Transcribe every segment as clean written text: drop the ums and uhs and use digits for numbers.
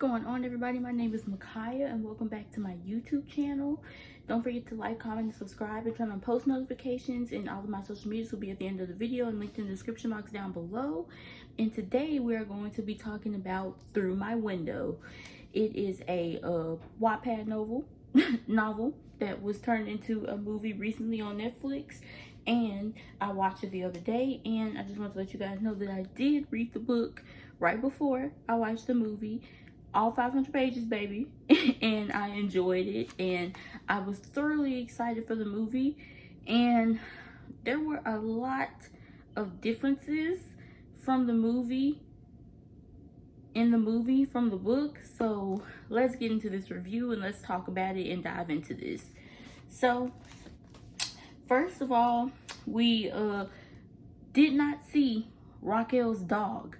going on, everybody? My name is Micaiah and welcome back to my YouTube channel. Don't forget to like, comment, and subscribe and turn on post notifications, and all of my social medias will be at the end of the video and linked in the description box down below. And today we are going to be talking about Through My Window. It is a Wattpad novel that was turned into a movie recently on Netflix, and I watched it the other day. And I just want to let you guys know that I did read the book right before I watched the movie, all 500 pages, baby. And I enjoyed it, and I was thoroughly excited for the movie. And there were a lot of differences from the movie from the book. So let's get into this review and let's talk about it and dive into this. So first of all, we did not see Raquel's dog.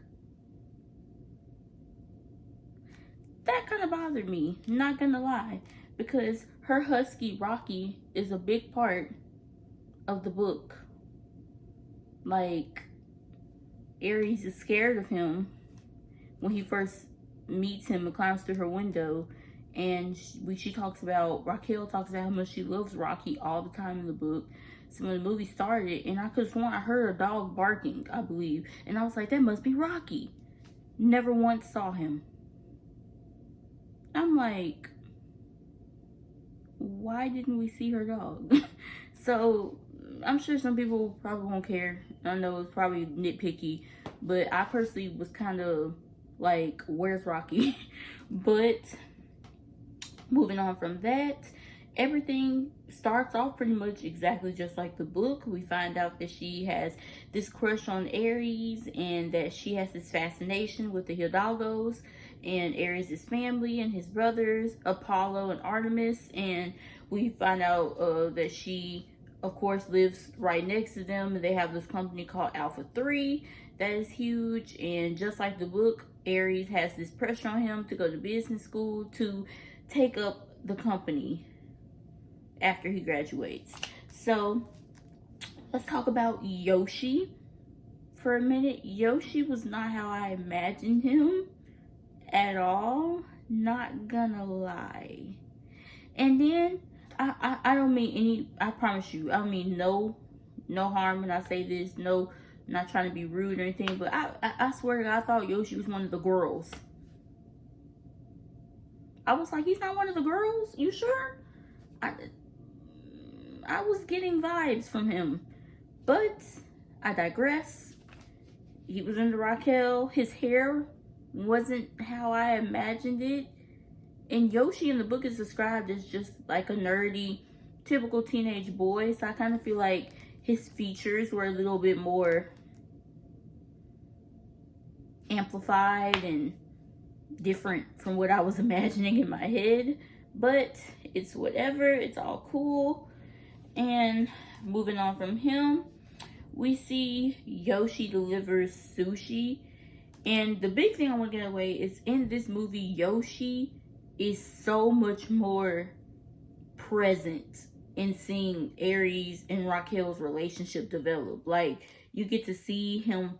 That kind of bothered me, not gonna lie, because her husky Rocky is a big part of the book. Like, Aries is scared of him when he first meets him and climbs through her window, and Raquel talks about how much she loves Rocky all the time in the book. So when the movie started, and I could have sworn I heard a dog barking, I believe, and I was like, that must be Rocky. Never once saw him. I'm like, why didn't we see her dog? So I'm sure some people probably won't care. I know it's probably nitpicky, but I personally was kind of like, where's Rocky? But moving on from that, everything starts off pretty much exactly just like the book. We find out that she has this crush on Aries and that she has this fascination with the Hidalgos and Aries' family and his brothers, Apollo and Artemis. And we find out that she, of course, lives right next to them, and they have this company called Alpha 3 that is huge. And just like the book, Aries has this pressure on him to go to business school to take up the company after he graduates. So let's talk about Yoshi for a minute. Yoshi was not how I imagined him at all, not gonna lie. And then I don't mean any, I promise you, I mean no harm when I say this. No, I'm not trying to be rude or anything, but I swear to God, I thought Yoshi was one of the girls. I was like, he's not one of the girls? You sure? I was getting vibes from him, but I digress. He was into Raquel. His hair wasn't how I imagined it. And Yoshi in the book is described as just like a nerdy, typical teenage boy. So I kind of feel like his features were a little bit more amplified and different from what I was imagining in my head. But it's whatever. It's all cool. And moving on from him, we see Yoshi delivers sushi. And the big thing I want to get away is, in this movie, Yoshi is so much more present in seeing Aries and Raquel's relationship develop. Like, you get to see him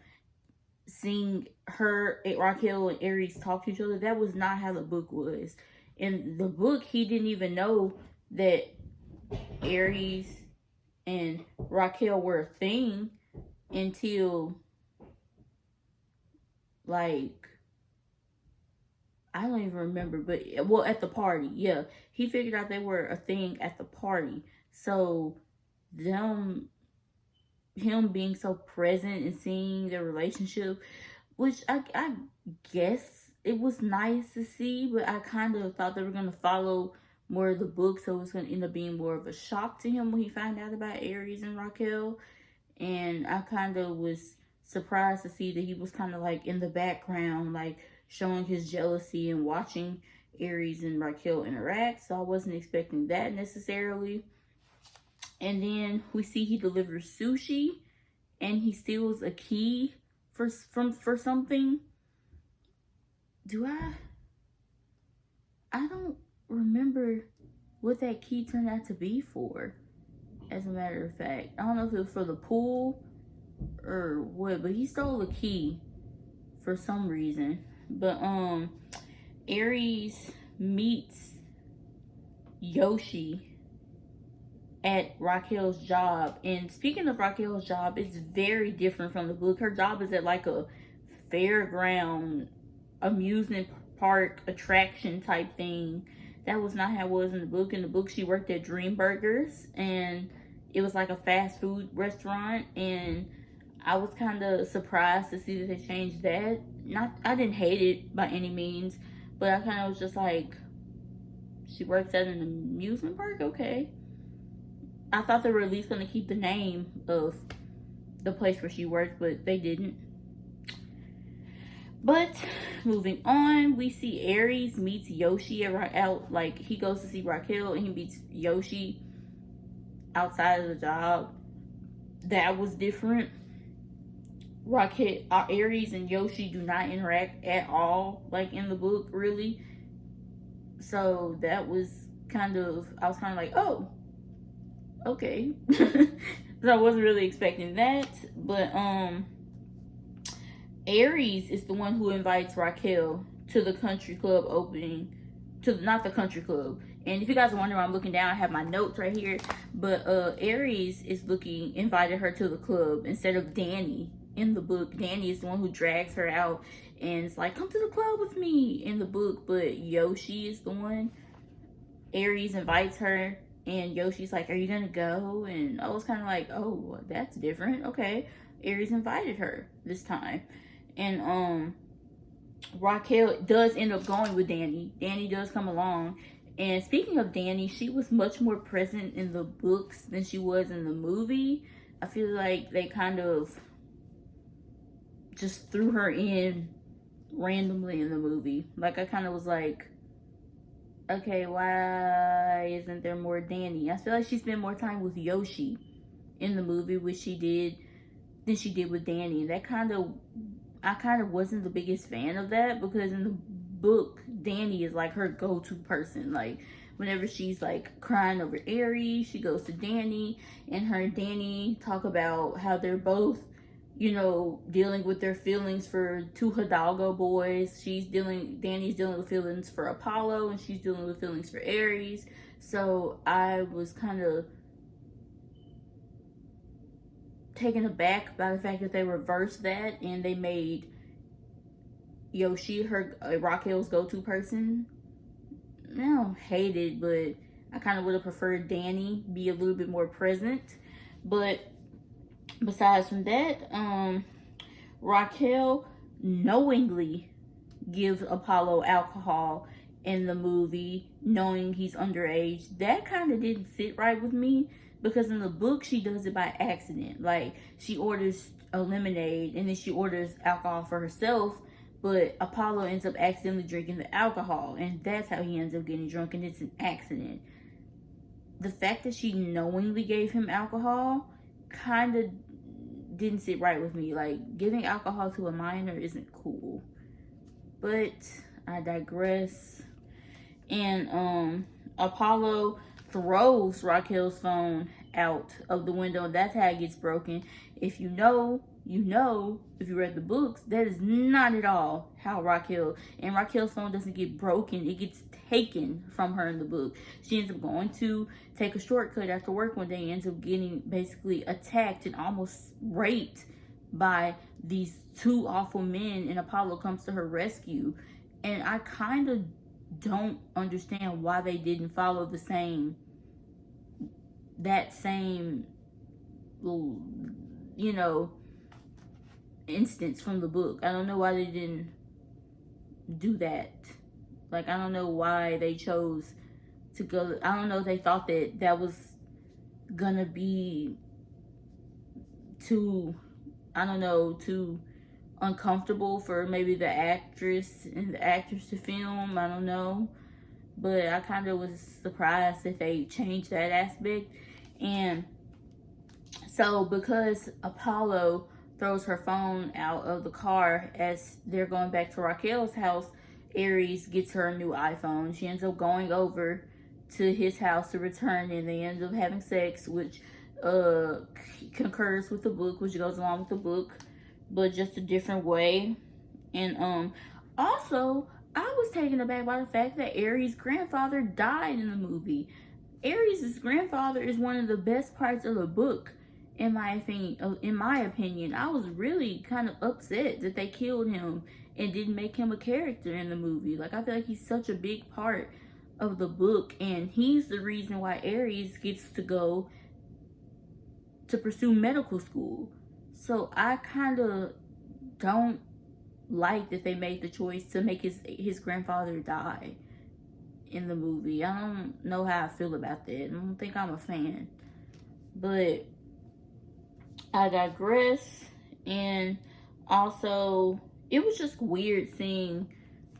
seeing Raquel and Aries talk to each other. That was not how the book was. In the book, he didn't even know that Aries and Raquel were a thing until, like, I don't even remember, but, well, at the party, yeah. He figured out they were a thing at the party. So, him being so present and seeing their relationship, which I guess it was nice to see, but I kind of thought they were going to follow more of the book, so it was going to end up being more of a shock to him when he found out about Aries and Raquel. And I kind of was surprised to see that he was kind of like in the background, like showing his jealousy and watching Aries and Raquel interact. So I wasn't expecting that necessarily. And then we see he delivers sushi and he steals a key for something. I don't remember what that key turned out to be for, as a matter of fact. I don't know if it was for the pool or what, but he stole a key for some reason. But Aries meets Yoshi at Raquel's job. And speaking of Raquel's job, it's very different from the book. Her job is at like a fairground, amusement park, attraction type thing. That was not how it was in the book. In the book, she worked at Dream Burgers, and it was like a fast food restaurant. And I was kind of surprised to see that they changed that. I didn't hate it by any means, but I kind of was just like, she works at an amusement park? Okay. I thought they were at least going to keep the name of the place where she worked, but they didn't. But moving on, we see Aries meets Yoshi out, like he goes to see Raquel and he meets Yoshi outside of the job. That was different. Aries and Yoshi do not interact at all, like in the book, really. So that was I was kind of like, oh, okay. So I wasn't really expecting that. But Aries is the one who invites Raquel to the country club opening, not the country club. And if you guys are wondering why I'm looking down, I have my notes right here. But Aries invited her to the club instead of Danny. In the book, Danny is the one who drags her out and it's like, come to the club with me in the book. But Yoshi is the one. Aries invites her and Yoshi's like, are you gonna go? And I was kind of like, oh, that's different. Okay. Aries invited her this time. And Raquel does end up going with Danny. Danny does come along. And speaking of Danny, she was much more present in the books than she was in the movie. I feel like they kind of just threw her in randomly in the movie. Like, I kind of was like, okay, why isn't there more Danny? I feel like she spent more time with Yoshi in the movie, than she did with Danny. And I kind of wasn't the biggest fan of that, because in the book, Danny is like her go-to person. Like, whenever she's like crying over Aries, she goes to Danny, and her and Danny talk about how they're both, dealing with their feelings for two Hidalgo boys. Danny's dealing with feelings for Apollo, and she's dealing with feelings for Aries. So I was kind of taken aback by the fact that they reversed that and they made Yoshi Raquel's go-to person. I don't hate it, but I kind of would have preferred Danny be a little bit more present. But besides from that, Raquel knowingly gives Apollo alcohol in the movie, knowing he's underage. That kind of didn't sit right with me, because in the book she does it by accident. Like, she orders a lemonade and then she orders alcohol for herself, but Apollo ends up accidentally drinking the alcohol, and that's how he ends up getting drunk, and it's an accident. The fact that she knowingly gave him alcohol kind of didn't sit right with me. Like, giving alcohol to a minor isn't cool. But I digress. And Apollo throws Raquel's phone out of the window, and that's how it gets broken. If you know, if you read the books, that is not at all how Raquel's phone doesn't get broken, it gets taken from her in the book. She ends up going to take a shortcut after work one day and ends up getting basically attacked and almost raped by these two awful men, and Apollo comes to her rescue. And I kind of don't understand why they didn't follow that same instance from the book. I don't know why they didn't do that. Like, I don't know why they chose to go. I don't know if they thought that was gonna be too uncomfortable for maybe the actress and the actors to film. I don't know. But I kind of was surprised that they changed that aspect. And so, because Apollo throws her phone out of the car as they're going back to Raquel's house, Aries gets her a new iPhone. She ends up going over to his house to return, and they end up having sex, which concurs with the book, which goes along with the book, but just a different way. And also, I was taken aback by the fact that Aries' grandfather died in the movie. Aries' grandfather is one of the best parts of the book, in my opinion. I was really kind of upset that they killed him and didn't make him a character in the movie. Like, I feel like he's such a big part of the book, and he's the reason why Aries gets to go to pursue medical school. So I kind of don't like that they made the choice to make his grandfather die in the movie. I don't know how I feel about that. I don't think I'm a fan. But I digress. And also, it was just weird seeing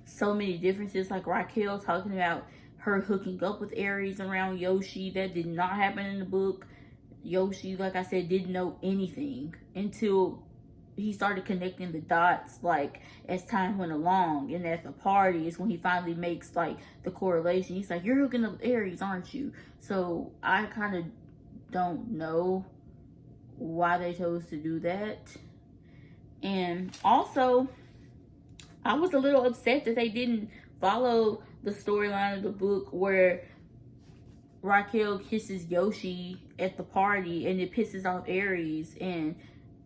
so many differences. Like Raquel talking about her hooking up with Aries around Yoshi. That did not happen in the book. Yoshi, like I said, didn't know anything until he started connecting the dots, like, as time went along. And at the party is when he finally makes, like, the correlation. He's like, you're hooking up with Aries, aren't you? So I kind of don't know why they chose to do that. And also, I was a little upset that they didn't follow the storyline of the book where Raquel kisses Yoshi at the party and it pisses off Aries, and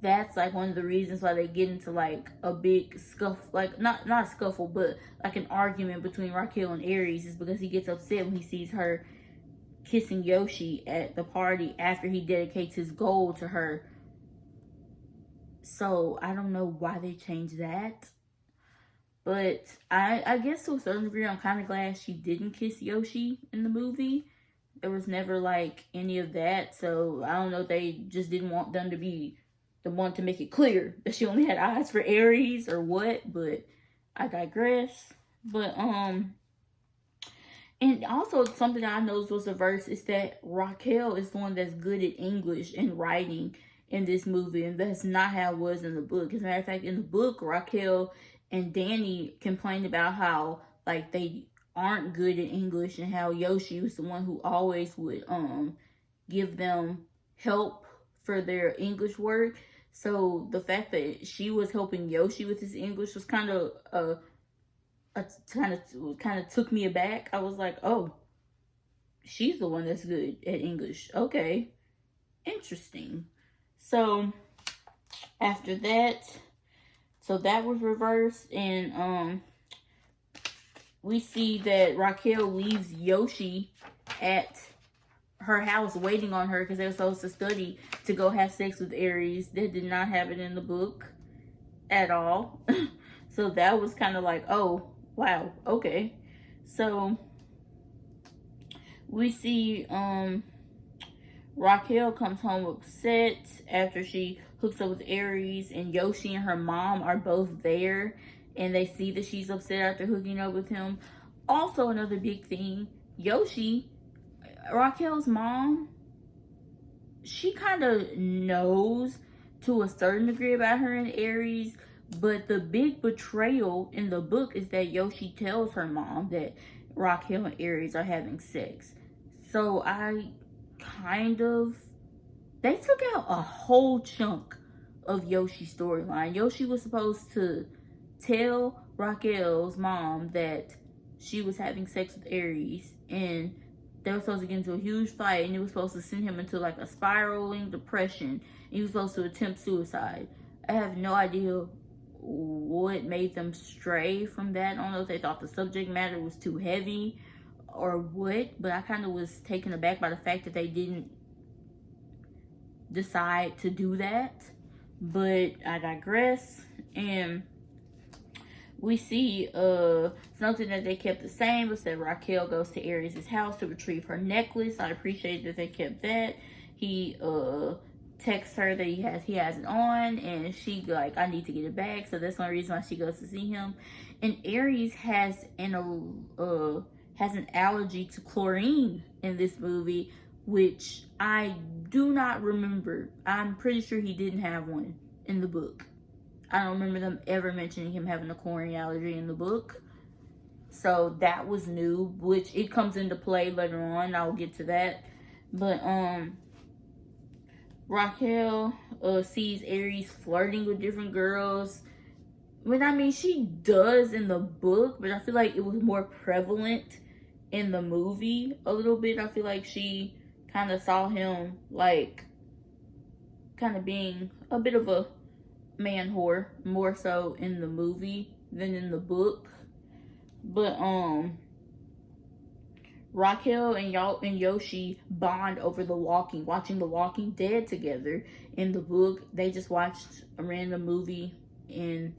that's like one of the reasons why they get into like a big scuffle, like not a scuffle, but like an argument between Raquel and Aries, is because he gets upset when he sees her kissing Yoshi at the party after he dedicates his gold to her. So I don't know why they changed that. But I guess to a certain degree, I'm kind of glad she didn't kiss Yoshi in the movie. There was never like any of that. So I don't know if they just didn't want them to be the one to make it clear that she only had eyes for Aries or what. But I digress. But and also something that I noticed was a verse is that Raquel is the one that's good at English and writing in this movie, and that's not how it was in the book. As a matter of fact, in the book, Raquel and Danny complained about how like they aren't good at English, and how Yoshi was the one who always would give them help for their English work. So the fact that she was helping Yoshi with his English was kind of kind of took me aback. I was like, oh, she's the one that's good at English. Okay, interesting. So after that, so that was reversed, and we see that Raquel leaves Yoshi at her house waiting on her because they were supposed to study to go have sex with Aries. That did not happen in the book at all. So that was kind of like, oh, wow, okay. So we see Raquel comes home upset after she hooks up with Aries, and Yoshi and her mom are both there, and they see that she's upset after hooking up with him. Also, another big thing, Yoshi, Raquel's mom, she kind of knows to a certain degree about her and Aries, but the big betrayal in the book is that Yoshi tells her mom that Raquel and Aries are having sex. So they took out a whole chunk of Yoshi's storyline. Yoshi was supposed to tell Raquel's mom that she was having sex with Aries, and they were supposed to get into a huge fight, and it was supposed to send him into like a spiraling depression, and he was supposed to attempt suicide. I have no idea what made them stray from that. I don't know if they thought the subject matter was too heavy or what, but I kind of was taken aback by the fact that they didn't decide to do that. But I digress. And we see something that they kept the same was that Raquel goes to Aries' house to retrieve her necklace. I appreciate that they kept that. He texts her that he has it on, and she like, I need to get it back. So that's one reason why she goes to see him. And Aries has an allergy to chlorine in this movie, which I do not remember. I'm pretty sure he didn't have one in the book. I don't remember them ever mentioning him having a chlorine allergy in the book. So that was new, which it comes into play later on. I'll get to that. But Raquel sees Aries flirting with different girls, When I mean, she does in the book, but I feel like it was more prevalent in the movie a little bit. I feel like she kind of saw him like kind of being a bit of a man whore more so in the movie than in the book. But Raquel and Yoshi bond over watching The Walking Dead together. In the book, they just watched a random movie in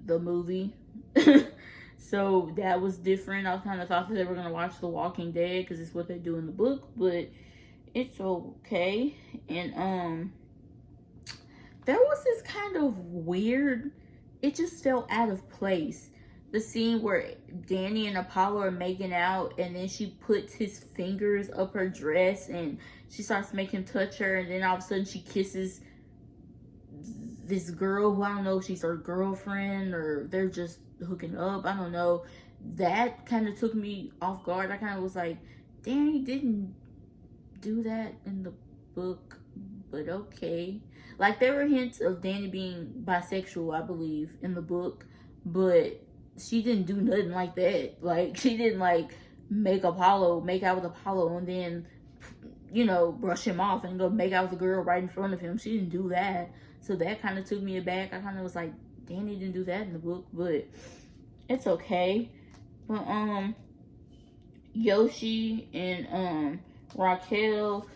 the movie. So that was different. I kind of thought that they were going to watch The Walking Dead because it's what they do in the book, but it's okay. And there was this kind of weird, it just felt out of place. The scene where Danny and Apollo are making out, and then she puts his fingers up her dress and she starts making him touch her, and then all of a sudden she kisses this girl who I don't know if she's her girlfriend or they're just hooking up. I don't know. That kind of took me off guard. I kind of was like, Danny didn't do that in the book, but okay. Like, there were hints of Danny being bisexual, I believe, in the book, but she didn't do nothing like that. Like, she didn't, like, make out with Apollo and then, you know, brush him off and go make out with the girl right in front of him. She didn't do that. So that kind of took me aback. I kind of was like, Danny didn't do that in the book, but it's okay. But, Yoshi and, Raquel,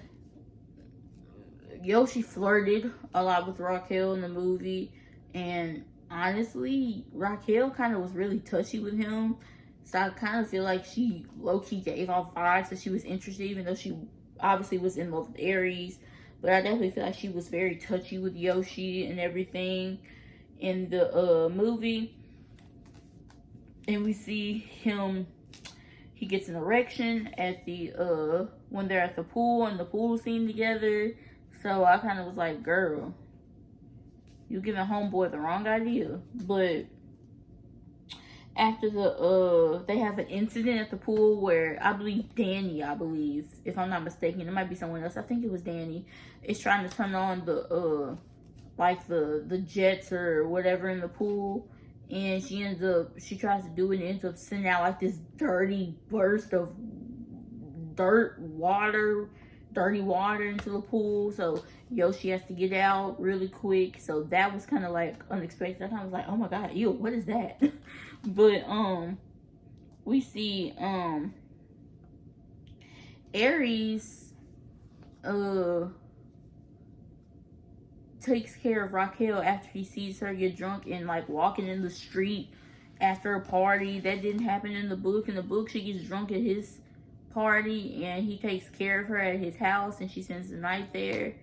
Yoshi flirted a lot with Raquel in the movie, and honestly, Raquel kind of was really touchy with him, so I kind of feel like she low-key gave off vibes that she was interested, even though she obviously was in love with Aries. But I definitely feel like she was very touchy with Yoshi and everything in the movie. And we see him, he gets an erection at the when they're at the pool and the pool scene together. So I kind of was like, girl, you giving homeboy the wrong idea. But after they have an incident at the pool where I believe Danny, if I'm not mistaken, it might be someone else. I think it was Danny. Is trying to turn on the like the jets or whatever in the pool, and she tries to do it and ends up sending out like this dirty burst of dirty water into the pool. So Yoshi has to get out really quick. So that was kind of like unexpected. I kind of was like, oh my god, ew, what is that? But we see Aries takes care of Raquel after he sees her get drunk and like walking in the street after a party. That didn't happen in the book. In the book, she gets drunk at his party and he takes care of her at his house, and she spends the night there,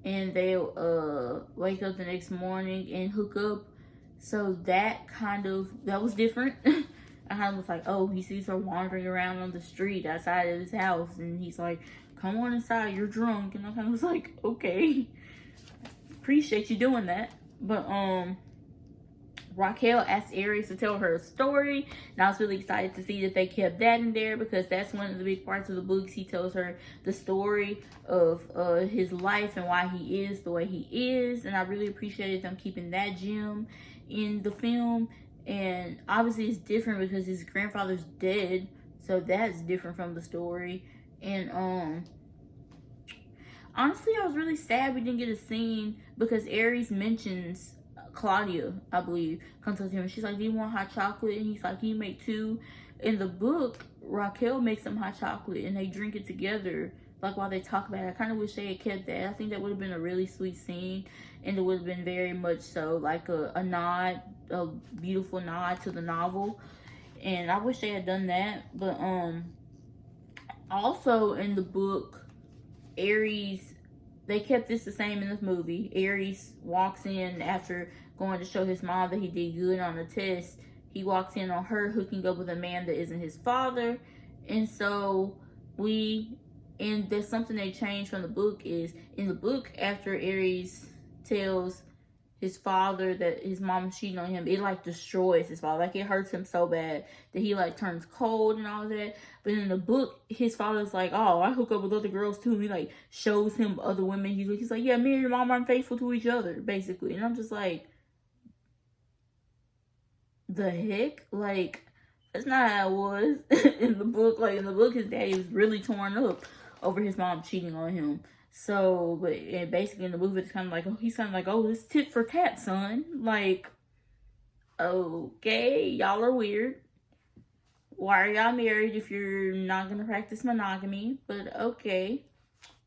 and they wake up the next morning and hook up. So that was different. I kind of was like, oh, he sees her wandering around on the street outside of his house, and he's like, come on inside, you're drunk. And I kind of was like, okay, appreciate you doing that. But Raquel asked Aries to tell her a story, and I was really excited to see that they kept that in there, because that's one of the big parts of the books. He tells her the story of his life and why he is the way he is, and I really appreciated them keeping that gem in the film. And obviously it's different because his grandfather's dead, so that's different from the story. And honestly, I was really sad we didn't get a scene, because Aries mentions Claudia, I believe, comes up to him and she's like, do you want hot chocolate? And he's like, can you make two? In the book, Raquel makes some hot chocolate and they drink it together, like while they talk about it. I kind of wish they had kept that. I think that would have been a really sweet scene, and it would have been very much so like a nod, a beautiful nod to the novel. And I wish they had done that. But also in the book, Aries, they kept this the same in this movie. Aries walks in after going to show his mom that he did good on the test. He walks in on her hooking up with a man that isn't his father. And so there's something they changed from the book is, in the book, after Aries tells his father that his mom is cheating on him, it like destroys his father. Like, it hurts him so bad that he like turns cold and all that. But in the book, his father's like, oh, I hook up with other girls too. And he like shows him other women. He's like, yeah, me and your mom aren't faithful to each other, basically. And I'm just like, the heck? Like, that's not how it was in the book. Like, in the book, his daddy was really torn up over his mom cheating on him. So, but and basically in the movie, it's kind of like, oh, he's kind of like, oh, it's tit for tat, son. Like, okay, y'all are weird. Why are y'all married if you're not going to practice monogamy? But okay,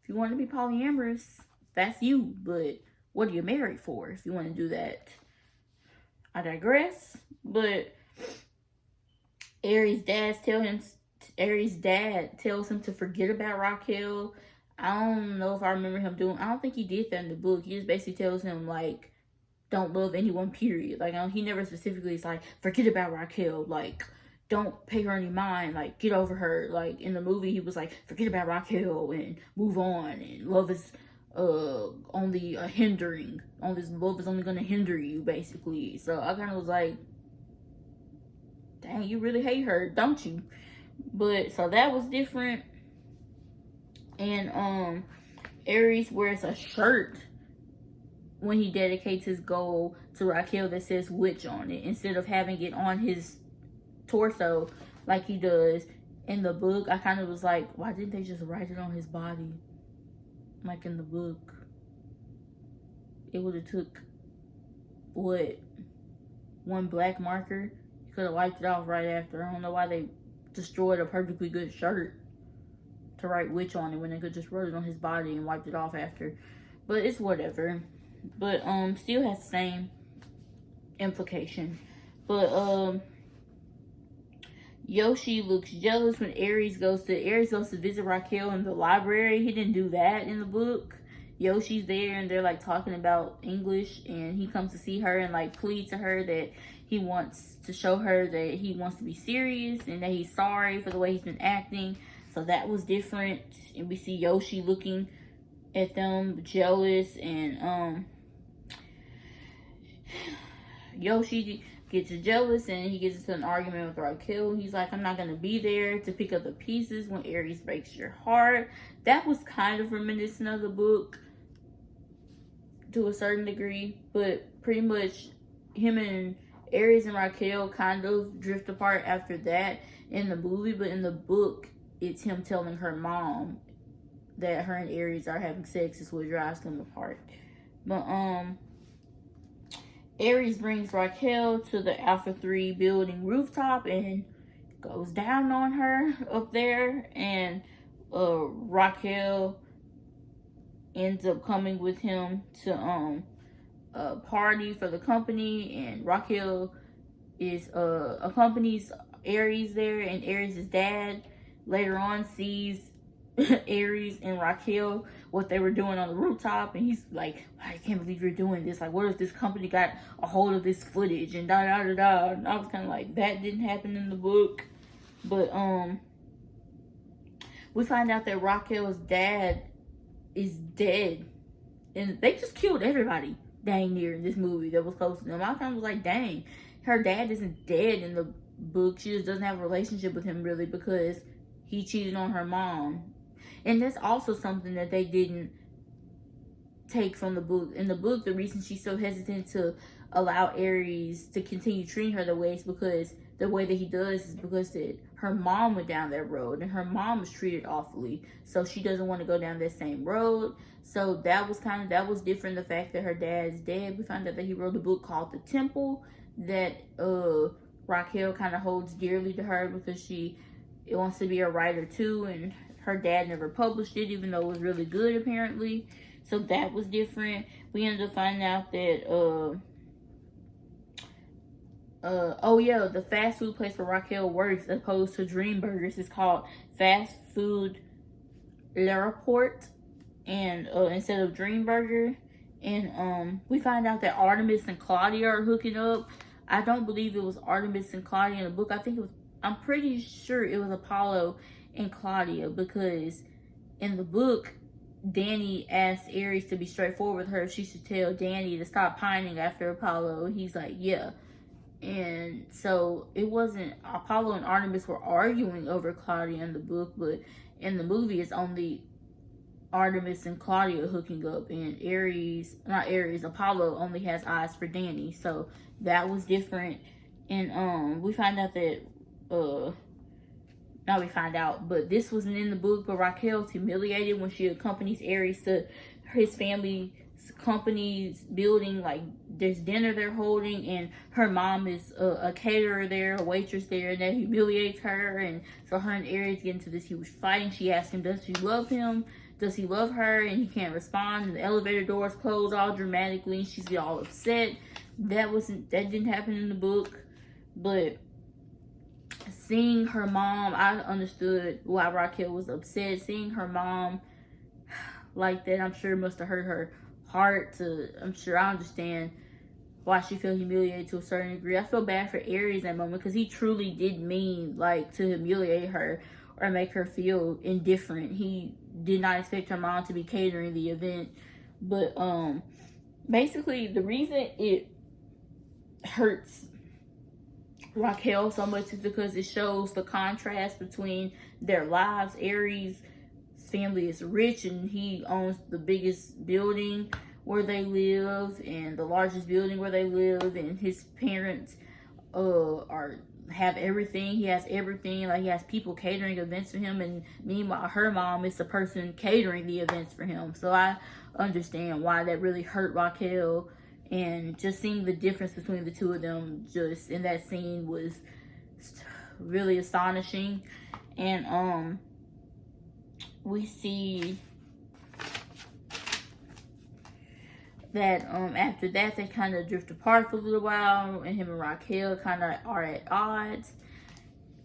if you want to be polyamorous, that's you. But what are you married for if you want to do that? I digress. But Aries' dad tells him to forget about Raquel. I don't know if I remember him doing. I don't think he did that in the book. He just basically tells him like, don't love anyone. Period. Like he never specifically is like, forget about Raquel. Like, don't pay her any mind. Like, get over her. Like in the movie, he was like, forget about Raquel and move on. And love is only hindering. Love is only gonna hinder you, basically. So I kind of was like, dang, you really hate her, don't you? But so that was different. And Aries wears a shirt when he dedicates his goal to Raquel that says witch on it, instead of having it on his torso like he does in the book. I kind of was like, why didn't they just write it on his body like in the book? It would have took what, one black marker. You could have wiped it off right after. I don't know why they destroyed a perfectly good shirt to write witch on it when they could just wrote it on his body and wiped it off after. But it's whatever. But still has the same implication. But Yoshi looks jealous when Aries goes to visit Raquel in the library. He didn't do that in the book. Yoshi's there and they're like talking about English, and he comes to see her and like plead to her that he wants to show her that he wants to be serious and that he's sorry for the way he's been acting. So that was different. And we see Yoshi looking at them jealous, and Yoshi gets jealous and he gets into an argument with Raquel. He's like, I'm not going to be there to pick up the pieces when Aries breaks your heart. That was kind of reminiscent of the book to a certain degree, but pretty much him and Aries and Raquel kind of drift apart after that in the movie. But in the book, it's him telling her mom that her and Aries are having sex is what drives them apart. But Aries brings Raquel to the Alpha 3 building rooftop and goes down on her up there. And Raquel ends up coming with him to a party for the company. And Raquel is accompanies Aries there. And Aries' dad later on sees Aries and Raquel, what they were doing on the rooftop, and he's like, I can't believe you're doing this. Like, what if this company got a hold of this footage and da da da da. And I was kind of like, that didn't happen in the book. But we find out that Raquel's dad is dead, and they just killed everybody dang near in this movie that was close to them. I kind of was like, dang, her dad isn't dead in the book. She just doesn't have a relationship with him really because he cheated on her mom. And that's also something that they didn't take from the book. In the book, the reason she's so hesitant to allow Aries to continue treating her the way is because the way that he does is because that her mom went down that road and her mom was treated awfully. So she doesn't want to go down that same road. So that was different. The fact that her dad's dead. We found out that he wrote a book called The Temple that Raquel kind of holds dearly to her because she wants to be a writer too, and her dad never published it, even though it was really good, apparently. So that was different. We ended up finding out that, the fast food place where Raquel works, as opposed to Dream Burgers, is called Fast Food Le Report, and instead of Dream Burger. And we find out that Artemis and Claudia are hooking up. I don't believe it was Artemis and Claudia in the book. I'm pretty sure it was Apollo and Claudia, because in the book, Danny asked Aries to be straightforward with her if she should tell Danny to stop pining after Apollo. He's like, yeah. And so it wasn't Apollo and Artemis were arguing over Claudia in the book, but in the movie it's only Artemis and Claudia hooking up, and Apollo only has eyes for Danny. So that was different And we find out that not we find out, but this wasn't in the book, but Raquel's humiliated when she accompanies Aries to his family's company's building. Like, there's dinner they're holding, and her mom is a caterer there, a waitress there, and that humiliates her. And so her and Aries get into this huge fight, and she asks him, does she love him? Does he love her? And he can't respond, and the elevator doors close all dramatically, and she's all upset. That didn't happen in the book. But seeing her mom, I understood why Raquel was upset. Seeing her mom like that, I'm sure must have hurt her heart. I'm sure I understand why she felt humiliated to a certain degree. I feel bad for Aries in that moment, because he truly did mean like to humiliate her or make her feel indifferent. He did not expect her mom to be catering the event. But basically the reason it hurts Raquel so much is because it shows the contrast between their lives. Aries' family is rich, and he owns the biggest building where they live and the largest building where they live, and his parents have everything. He has everything. Like, he has people catering events for him, and meanwhile her mom is the person catering the events for him. So I understand why that really hurt Raquel. And just seeing the difference between the two of them just in that scene was really astonishing. And we see that after that they kind of drift apart for a little while, and him and Raquel kind of are at odds.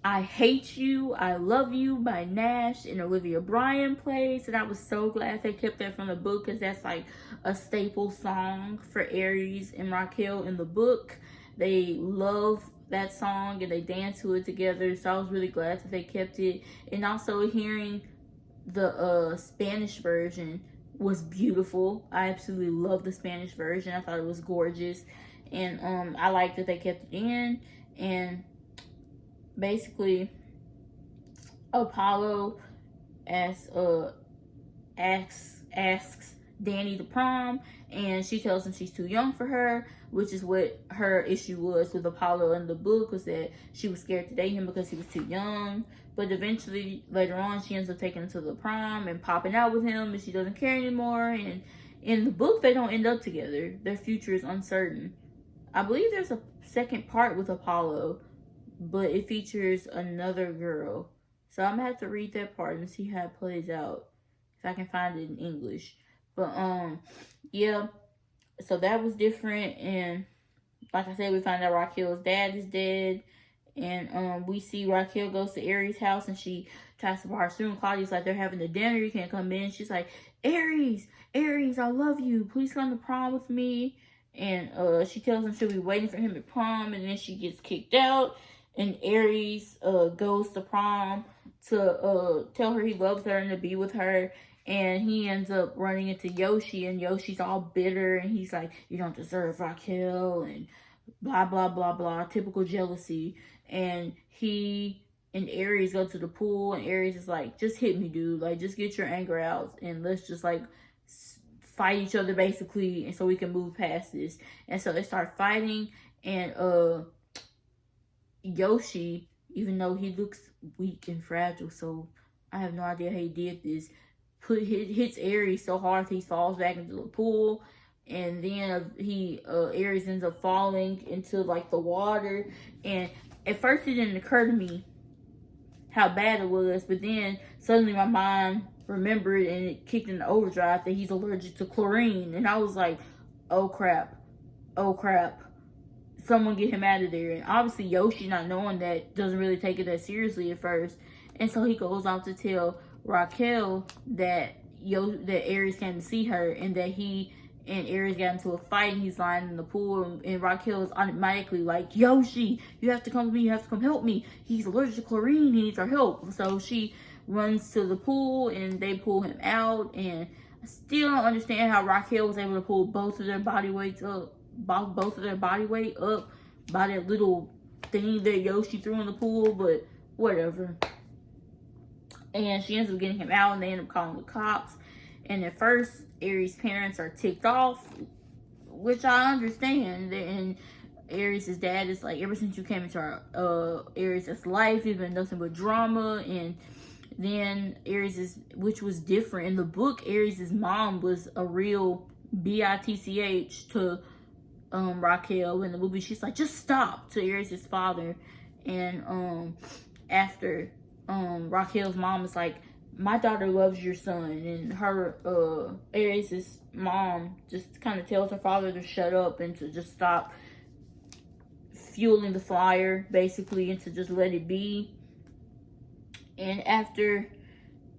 I Hate You, I Love You by Nash and Olivia Bryan plays, and I was so glad they kept that from the book, because that's like a staple song for Aries and Raquel in the book. They love that song and they dance to it together, so I was really glad that they kept it. And also hearing the Spanish version was beautiful. I absolutely love the Spanish version. I thought it was gorgeous, and I like that they kept it in. And basically Apollo asks Danny to prom, and she tells him she's too young for her, which is what her issue was with Apollo in the book, was that she was scared to date him because he was too young. But eventually later on she ends up taking him to the prom and popping out with him, and she doesn't care anymore. And in the book they don't end up together. Their future is uncertain. I believe there's a second part with Apollo, but it features another girl. So I'm gonna have to read that part and see how it plays out, if I can find it in English. But yeah, so that was different. And like I said, we find out Raquel's dad is dead. And we see Raquel goes to Aries' house, and she tries to bar soon. Claudia's like, they're having a dinner, you can't come in. She's like, Aries, I love you, please come to prom with me. And she tells him she'll be waiting for him at prom, and then she gets kicked out. And Aries goes to prom to tell her he loves her and to be with her. And he ends up running into Yoshi, and Yoshi's all bitter, and he's like, you don't deserve Raquel, and blah, blah, blah, blah, typical jealousy. And he and Aries go to the pool, and Aries is like, just hit me, dude. Like, just get your anger out, and let's just, like, fight each other, basically, and so we can move past this. And so they start fighting, and Yoshi, even though he looks weak and fragile, so I have no idea how he did this, hits Aries so hard he falls back into the pool. And then Aries ends up falling into like the water. And at first it didn't occur to me how bad it was, but then suddenly my mind remembered, and it kicked in the overdrive, that he's allergic to chlorine. And I was like, oh crap, someone get him out of there. And obviously Yoshi, not knowing that, doesn't really take it that seriously at first. And so he goes off to tell Raquel that Aries came to see her, and that he and Aries got into a fight, and he's lying in the pool. And Raquel is automatically like, Yoshi, you have to come with me, you have to come help me, he's allergic to chlorine, he needs our help. So she runs to the pool, and they pull him out. And I still don't understand how Raquel was able to pull both of their body weight up by that little thing that Yoshi threw in the pool, but whatever. And she ends up getting him out, and they end up calling the cops. And at first, Aries' parents are ticked off, which I understand. And Aries' dad is like, ever since you came into our Aries' life, it's been nothing but drama. And then Aries' which was different in the book, Aries' mom was a real bitch to Raquel. In the movie, she's like, just stop, to Aries' father. And after Raquel's mom is like, my daughter loves your son, and her Aries' mom just kind of tells her father to shut up and to just stop fueling the fire, basically, and to just let it be. And after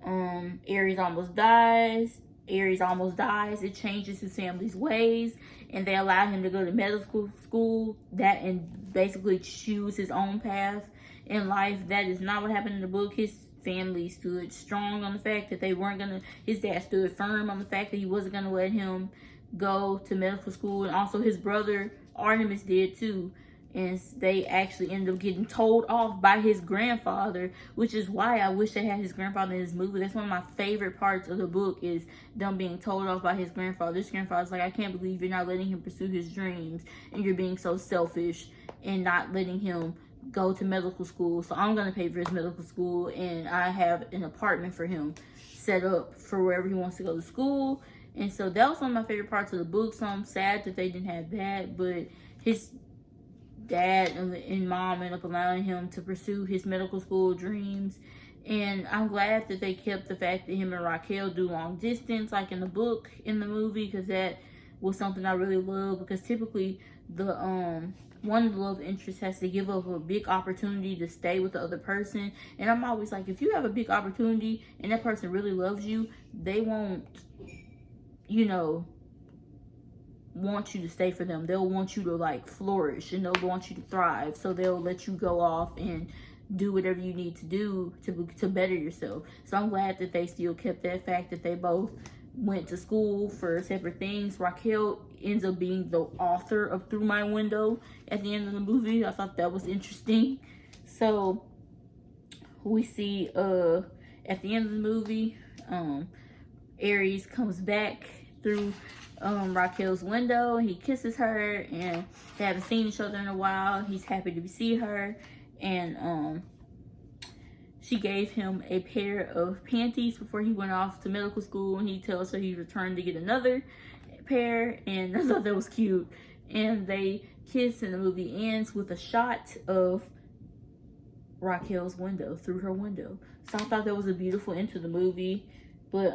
Aries almost dies, it changes his family's ways, and they allow him to go to medical school and basically choose his own path in life. That is not what happened in the book. His family stood strong on the fact that they weren't gonna, his dad stood firm on the fact that he wasn't gonna let him go to medical school. And also his brother Artemis did too. And they actually ended up getting told off by his grandfather, which is why I wish they had his grandfather in this movie. That's one of my favorite parts of the book, is them being told off by his grandfather. This grandfather's like, I can't believe you're not letting him pursue his dreams, and you're being so selfish and not letting him go to medical school. So I'm gonna pay for his medical school, and I have an apartment for him set up for wherever he wants to go to school. And so that was one of my favorite parts of the book. So I'm sad that they didn't have that, but his dad and mom ended up allowing him to pursue his medical school dreams. And I'm glad that they kept the fact that him and Raquel do long distance, like in the book, in the movie, because that was something I really love. Because typically the one of the love interests has to give up a big opportunity to stay with the other person. And I'm always like, if you have a big opportunity and that person really loves you, they won't, you know, want you to stay for them. They'll want you to like flourish, and they'll want you to thrive. So they'll let you go off and do whatever you need to do to better yourself. So I'm glad that they still kept that fact that they both went to school for separate things. Raquel ends up being the author of Through My Window at the end of the movie. I thought that was interesting. So we see at the end of the movie, Aries comes back through Raquel's window. He kisses her, and they haven't seen each other in a while. He's happy to see her, and she gave him a pair of panties before he went off to medical school, and he tells her he returned to get another pair, and I thought that was cute. And they kiss, and the movie ends with a shot of Raquel's window, through her window. So I thought that was a beautiful end to the movie. But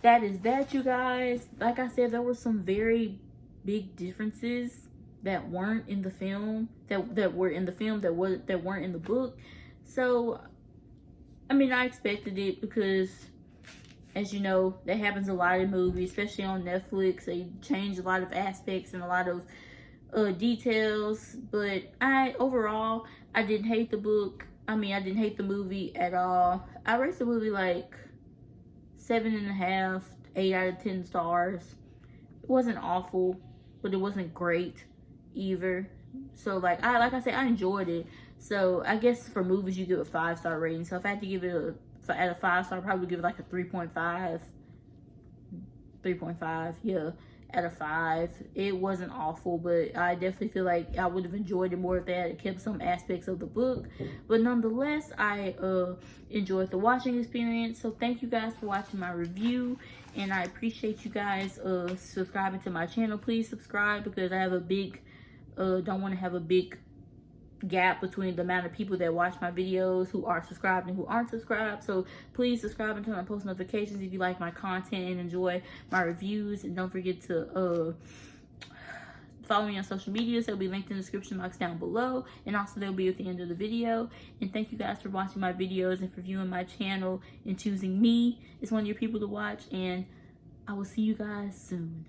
that is that, you guys. Like I said, there were some very big differences that weren't in the film, that were in the film that weren't in the book. So I mean, I expected it, because as you know, that happens a lot in movies, especially on Netflix. They change a lot of aspects and a lot of details. But overall, I didn't hate the book. I mean, I didn't hate the movie at all. I rate the movie like 7.5, 8 out of 10 stars. It wasn't awful, but it wasn't great either. So like I said, I enjoyed it. So I guess for movies, you give it a 5-star rating. So if I had to give it out of 5 star, I'd probably give it like a 3.5. 3.5, yeah, out of 5. It wasn't awful, but I definitely feel like I would have enjoyed it more if they had kept some aspects of the book. But nonetheless, I enjoyed the watching experience. So thank you guys for watching my review, and I appreciate you guys subscribing to my channel. Please subscribe, because I have a big don't want to have a big gap between the amount of people that watch my videos who are subscribed and who aren't subscribed. So please subscribe and turn on post notifications if you like my content and enjoy my reviews. And don't forget to follow me on social media. So they'll be linked in the description box down below, and also they'll be at the end of the video. And thank you guys for watching my videos and for viewing my channel and choosing me as one of your people to watch. And I will see you guys soon.